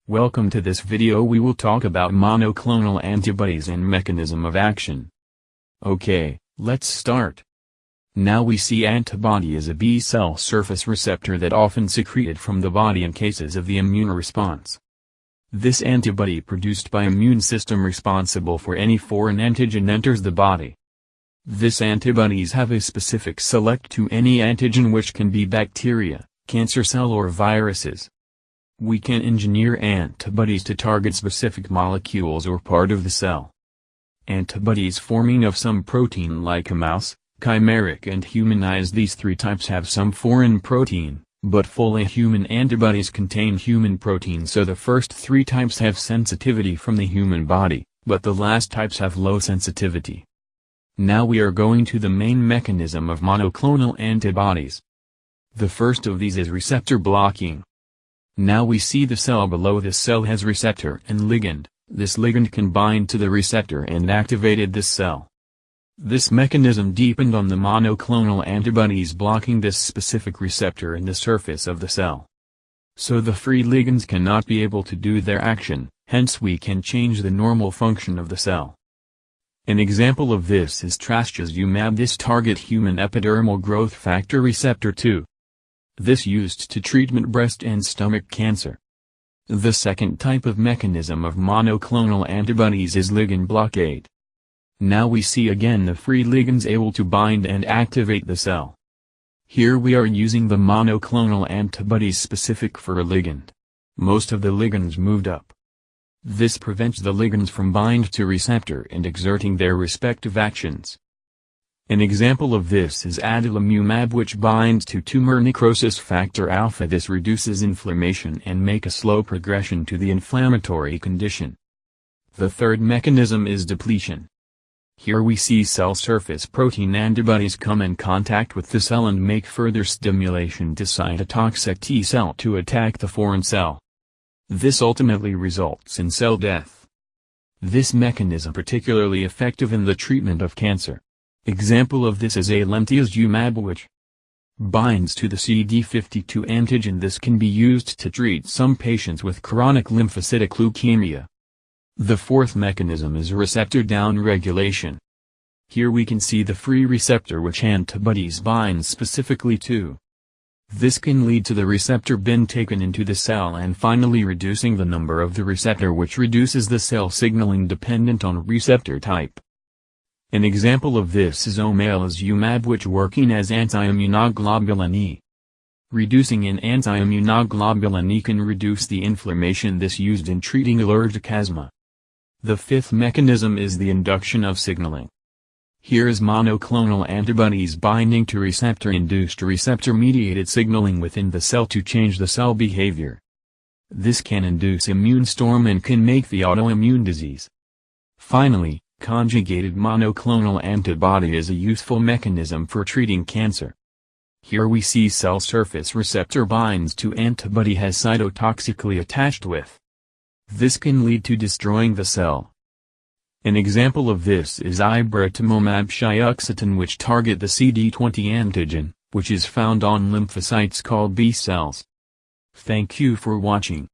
Welcome to this video. We will talk about monoclonal antibodies and mechanism of action. Okay, let's start. Now we see antibody is a B-cell surface receptor that often secreted from the body in cases of the immune response. This antibody produced by immune system responsible for any foreign antigen enters the body. This antibodies have a specific select to any antigen, which can be bacteria, cancer cell or viruses. We can engineer antibodies to target specific molecules or part of the cell. Antibodies forming of some protein like a mouse, chimeric and humanized. These three types have some foreign protein, but fully human antibodies contain human protein, so the first three types have sensitivity from the human body, but the last types have low sensitivity. Now we are going to the main mechanism of monoclonal antibodies. The first of these is receptor blocking. Now we see the cell below. This cell has receptor and ligand. This ligand can bind to the receptor and activated this cell. This mechanism depends on the monoclonal antibodies blocking this specific receptor in the surface of the cell. So the free ligands cannot be able to do their action, hence we can change the normal function of the cell. An example of this is trastuzumab. This target human epidermal growth factor receptor 2. This used to treatment breast and stomach cancer. The second type of mechanism of monoclonal antibodies is ligand blockade. Now we see again the free ligands able to bind and activate the cell. Here we are using the monoclonal antibodies specific for a ligand. Most of the ligands moved up. This prevents the ligands from bind to receptor and exerting their respective actions. An example of this is adalimumab, which binds to tumor necrosis factor alpha. This reduces inflammation and make a slow progression to the inflammatory condition. The third mechanism is depletion. Here we see cell surface protein antibodies come in contact with the cell and make further stimulation to cytotoxic T cell to attack the foreign cell. This ultimately results in cell death. This mechanism particularly effective in the treatment of cancer. Example of this is alentuzumab, which binds to the CD52 antigen. This can be used to treat some patients with chronic lymphocytic leukemia. The fourth mechanism is receptor downregulation. Here we can see the free receptor which antibodies bind specifically to. This can lead to the receptor being taken into the cell and finally reducing the number of the receptor, which reduces the cell signaling dependent on receptor type. An example of this is omalizumab, which working as anti-immunoglobulin E. Reducing in anti-immunoglobulin E can reduce the inflammation. This used in treating allergic asthma. The fifth mechanism is the induction of signaling. Here is monoclonal antibodies binding to receptor-induced receptor-mediated signaling within the cell to change the cell behavior. This can induce immune storm and can make the autoimmune disease. Finally, conjugated monoclonal antibody is a useful mechanism for treating cancer. Here we see cell surface receptor binds to antibody has cytotoxically attached with. This can lead to destroying the cell. An example of this is ibrutinib Shiuxetin, which target the CD20 antigen, which is found on lymphocytes called B cells. Thank you for watching.